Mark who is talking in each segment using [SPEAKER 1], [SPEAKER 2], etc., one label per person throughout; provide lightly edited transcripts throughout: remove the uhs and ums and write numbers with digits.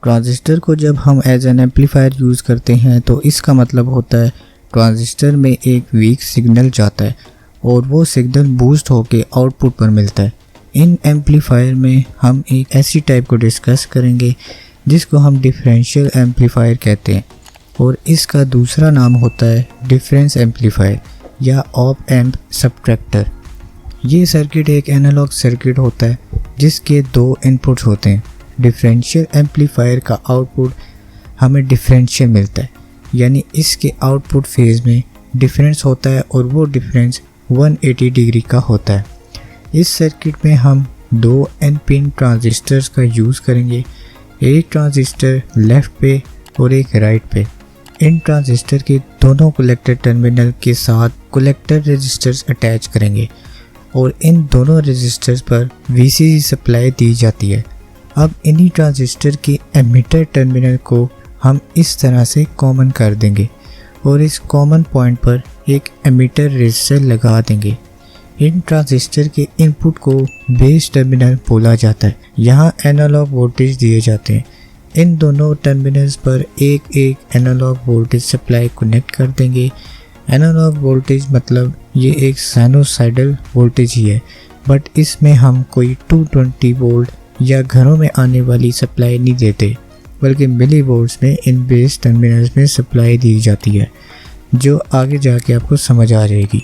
[SPEAKER 1] Transistor को जब हम एज एन एम्पलीफायर यूज़ करते हैं तो इसका मतलब होता है ट्रांजिस्टर में एक वीक सिग्नल जाता है और वो सिग्नल बूस्ट होकर आउटपुट पर मिलता है। इन एम्पलीफायर में हम एक ऐसी टाइप को डिस्कस करेंगे जिसको हम डिफरेंशियल एम्पलीफायर कहते हैं और इसका दूसरा नाम होता है डिफरेंस एम्पलीफायर या ऑप एम्प सब्ट्रैक्टर। ये सर्किट एक एनालॉग सर्किट होता है जिसके दो इनपुट्स होते हैं। डिफरेंशियल एम्पलीफायर का आउटपुट हमें डिफरेंशियल मिलता है, यानी इसके आउटपुट फेज में डिफरेंस होता है और वो डिफरेंस 180 डिग्री का होता है। इस सर्किट में हम दो एन पिन ट्रांजिस्टर्स का यूज़ करेंगे, एक ट्रांजिस्टर लेफ़्ट पे और एक राइट पे। इन ट्रांजिस्टर के दोनों कलेक्टर टर्मिनल के साथ कलेक्टर रेजिस्टर्स अटैच करेंगे और इन दोनों रेजिस्टर्स पर VCC सप्लाई दी जाती है। अब इन्हीं ट्रांजिस्टर के एमिटर टर्मिनल को हम इस तरह से कॉमन कर देंगे और इस कॉमन पॉइंट पर एक एमिटर रेजिस्टर लगा देंगे। इन ट्रांजिस्टर के इनपुट को बेस टर्मिनल बोला जाता है। यहाँ एनालॉग वोल्टेज दिए जाते हैं। इन दोनों टर्मिनल्स पर एक एक एनालॉग वोल्टेज सप्लाई कनेक्ट कर देंगे। एनालॉग वोल्टेज मतलब ये एक साइनोसाइडल वोल्टेज ही है, बट इसमें हम कोई 220 वोल्ट या घरों में आने वाली सप्लाई नहीं देते, बल्कि मिली वोल्ट्स में इन बेस टर्मिनल्स में सप्लाई दी जाती है, जो आगे जाके आपको समझ आ जाएगी।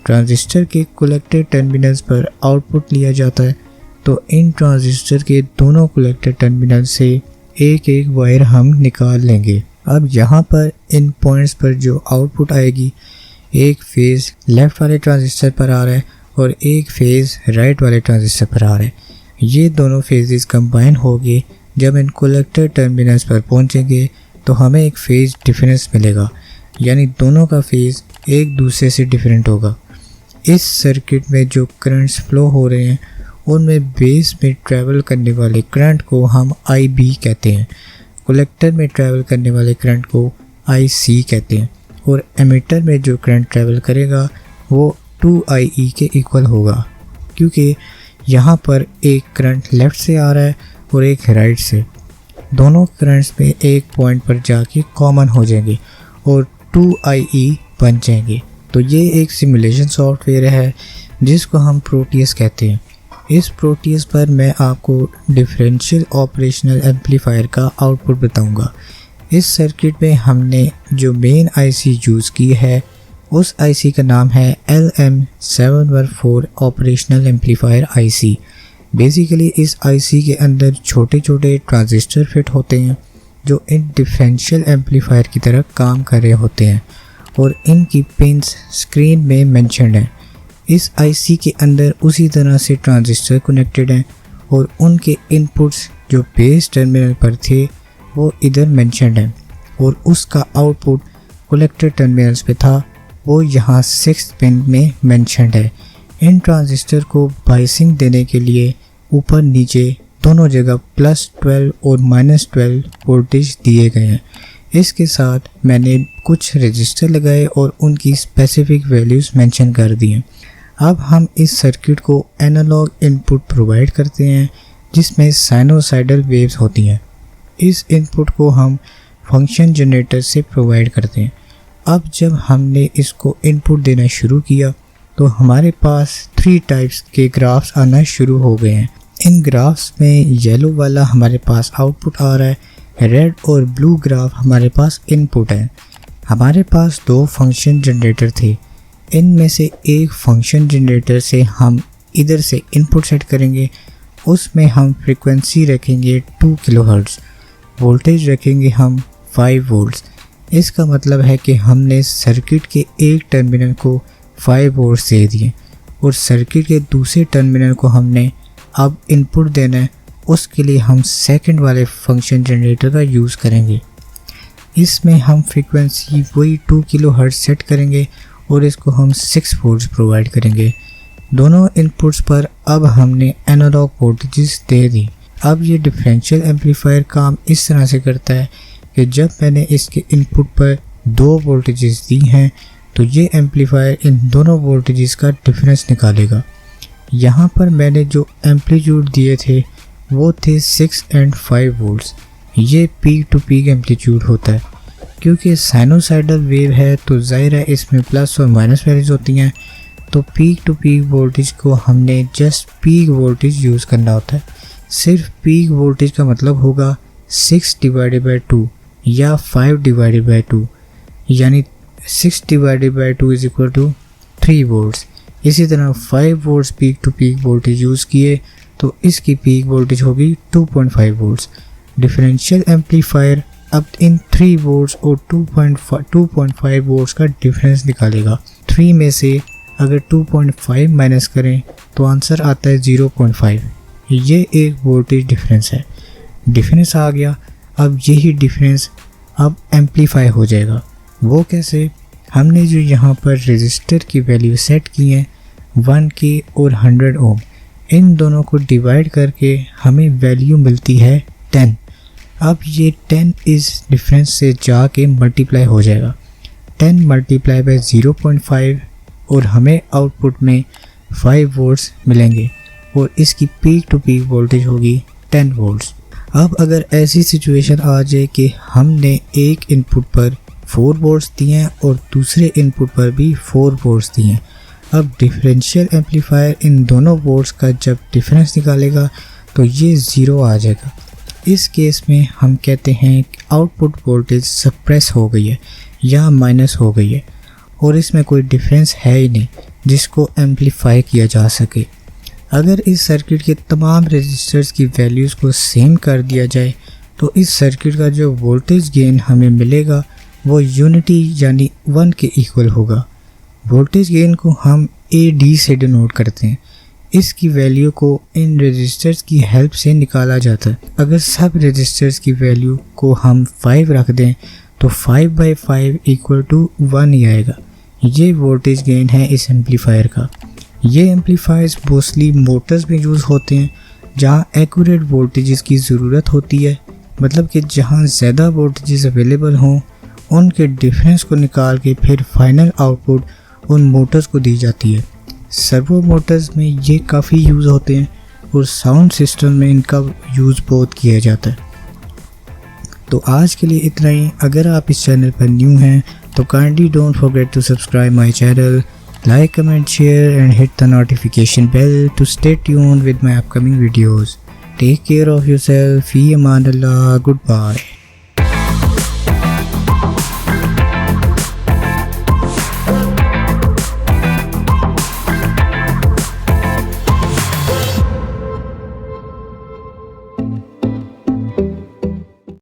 [SPEAKER 1] ट्रांजिस्टर के कलेक्टर टर्मिनल्स पर आउटपुट लिया जाता है, तो इन ट्रांजिस्टर के दोनों कलेक्टर टर्मिनल से एक एक वायर हम निकाल लेंगे। अब यहाँ पर इन पॉइंट्स पर जो आउटपुट आएगी, एक फेज़ लेफ़्ट वाले ट्रांजिस्टर पर आ रहा है और एक फेज़ राइट वाले ट्रांजिस्टर पर आ रहा है। ये दोनों फेजेस कंबाइन होंगे। जब इन कलेक्टर टर्मिनल्स पर पहुँचेंगे तो हमें एक फेज़ डिफरेंस मिलेगा, यानी दोनों का फेज़ एक दूसरे से डिफरेंट होगा। इस सर्किट में जो करंट्स फ्लो हो रहे हैं उनमें बेस में ट्रैवल करने वाले करंट को हम IB कहते हैं, कलेक्टर में ट्रैवल करने वाले करंट को IC कहते हैं और एमिटर में जो करंट ट्रैवल करेगा वो 2IE के इक्वल होगा, क्योंकि यहाँ पर एक करंट लेफ़्ट से आ रहा है और एक राइट से। दोनों करंट्स में एक पॉइंट पर जाके कॉमन हो जाएंगे और 2IE बन जाएंगे। तो ये एक सिमुलेशन सॉफ्टवेयर है जिसको हम प्रोटियस कहते हैं। इस प्रोटियस पर मैं आपको डिफरेंशियल ऑपरेशनल एम्पलीफायर का आउटपुट बताऊंगा। इस सर्किट में हमने जो मेन IC यूज़ की है उस IC का नाम है LM714 operational amplifier IC। Basically इस IC के अंदर छोटे छोटे ट्रांजिस्टर फिट होते हैं जो इन डिफरेंशियल एम्पलीफायर की तरह काम कर रहे होते हैं और इनकी पिंस स्क्रीन में मेंशन्ड हैं। इस IC के अंदर उसी तरह से ट्रांजिस्टर कनेक्टेड हैं और उनके इनपुट्स जो बेस टर्मिनल पर थे वो इधर मेंशन्ड हैं और उसका आउटपुट कलेक्टर टर्मिनल्स पे था, वो यहाँ 6th पिन में मेंशन्ड है। इन ट्रांजिस्टर को बाइसिंग देने के लिए ऊपर नीचे दोनों जगह +12 और -12 वोल्टेज दिए गए हैं। इसके साथ मैंने कुछ रजिस्टर लगाए और उनकी स्पेसिफिक वैल्यूज़ मेंशन कर दी हैं। अब हम इस सर्किट को एनालॉग इनपुट प्रोवाइड करते हैं जिसमें साइनोसाइडल वेव्स होती हैं। इस इनपुट को हम फंक्शन जनरेटर से प्रोवाइड करते हैं। अब जब हमने इसको इनपुट देना शुरू किया तो हमारे पास 3 टाइप्स के ग्राफ्स आना शुरू हो गए हैं। इन ग्राफ्स में येलो वाला हमारे पास आउटपुट आ रहा है, रेड और ब्लू ग्राफ हमारे पास इनपुट है। हमारे पास 2 फंक्शन जनरेटर थे। इनमें से एक फंक्शन जनरेटर से हम इधर से इनपुट सेट करेंगे, उसमें हम फ्रीक्वेंसी रखेंगे 2 किलोहर्ट्ज़, वोल्टेज रखेंगे हम 5 वोल्ट्स। इसका मतलब है कि हमने सर्किट के एक टर्मिनल को 5 वोल्ट्स दे दिए और सर्किट के दूसरे टर्मिनल को हमने अब इनपुट देना है, उसके लिए हम सेकंड वाले फंक्शन जनरेटर का यूज़ करेंगे। इसमें हम फ्रीक्वेंसी वही 2 किलोहर्ट्ज़ सेट करेंगे और इसको हम 6 वोल्ट्स प्रोवाइड करेंगे। दोनों इनपुट्स पर अब हमने एनालॉग वोल्टेजेस दे दी। अब ये डिफरेंशियल एम्पलीफायर काम इस तरह से करता है कि जब मैंने इसके इनपुट पर 2 वोल्टेजेस दी हैं तो ये एम्पलीफायर इन दोनों वोल्टेजेस का डिफरेंस निकालेगा। यहाँ पर मैंने जो एम्पलीट्यूड दिए थे वो थे 6 और 5 वोल्ट्स। ये पीक टू पीक एम्पलीट्यूड होता है। क्योंकि साइनोसाइडल वेव है तो ज़ाहिर है इसमें प्लस और माइनस वैल्यूज होती हैं, तो पीक टू पीक वोल्टेज को हमने जस्ट पीक वोल्टेज यूज़ करना होता है। सिर्फ पीक वोल्टेज का मतलब होगा 6/2 या 5/2, यानी 6/2 इज इक्वल टू 3 वोल्ट्स। इसी तरह 5 volts peak to peak voltage use किए तो इसकी पीक वोल्टेज होगी 2.5 वोल्ट्स। डिफरेंशियल एम्पलीफायर अब इन 3 वोल्ट्स और 2.5 वोल्ट्स का डिफरेंस निकालेगा। 3 में से अगर 2.5 माइनस करें तो आंसर आता है 0.5। ये एक वोल्टेज डिफरेंस है। डिफरेंस आ गया, अब यही डिफरेंस अब एम्पलीफाई हो जाएगा। वो कैसे? हमने जो यहाँ पर रेजिस्टर की वैल्यू सेट की है 1K और 100 ओम, इन दोनों को डिवाइड करके हमें वैल्यू मिलती है 10। अब ये 10 इस डिफरेंस से जाके मल्टीप्लाई हो जाएगा। 10 मल्टीप्लाई बाय 0.5 और हमें आउटपुट में 5 वोल्ट्स मिलेंगे और इसकी पीक टू पीक वोल्टेज होगी 10 वोल्ट्स। अब अगर ऐसी सिचुएशन आ जाए कि हमने एक इनपुट पर 4 वोल्ट्स दिए हैं और दूसरे इनपुट पर भी 4 वोल्ट्स दिए हैं, अब डिफरेंशियल एम्पलीफायर इन दोनों वोल्ट्स का जब डिफरेंस निकालेगा तो ये 0 आ जाएगा। इस केस में हम कहते हैं कि आउटपुट वोल्टेज सप्रेस हो गई है या माइनस हो गई है और इसमें कोई डिफरेंस है ही नहीं जिसको एम्पलीफाई किया जा सके। अगर इस सर्किट के तमाम रेजिस्टर्स की वैल्यूज़ को सेम कर दिया जाए तो इस सर्किट का जो वोल्टेज गेन हमें मिलेगा वो यूनिटी यानी 1 के इक्वल होगा। वोल्टेज गेन को हम AD से डिनोट करते हैं। इसकी वैल्यू को इन रेजिस्टर्स की हेल्प से निकाला जाता है। अगर सब रेजिस्टर्स की वैल्यू को हम 5 रख दें तो 5/5 इक्वल टू 1 ही आएगा। ये वोल्टेज गेन है इस एम्पलीफायर का। ये एम्पलीफायर्स मोस्टली मोटर्स में यूज़ होते हैं जहाँ एक्यूरेट वोल्टेजेस की ज़रूरत होती है, मतलब कि जहाँ ज़्यादा वोल्टेजेस अवेलेबल हों उनके डिफरेंस को निकाल के फिर फाइनल आउटपुट उन मोटर्स को दी जाती है। सर्वो मोटर्स में ये काफ़ी यूज़ होते हैं और साउंड सिस्टम में इनका यूज़ बहुत किया जाता है। तो आज के लिए इतना ही। अगर आप इस चैनल पर न्यू हैं तो kindly don't forget to subscribe my channel, like, comment, share and hit the notification bell to stay tuned with my upcoming videos. Take care of yourself. Fi aman Allah. Goodbye.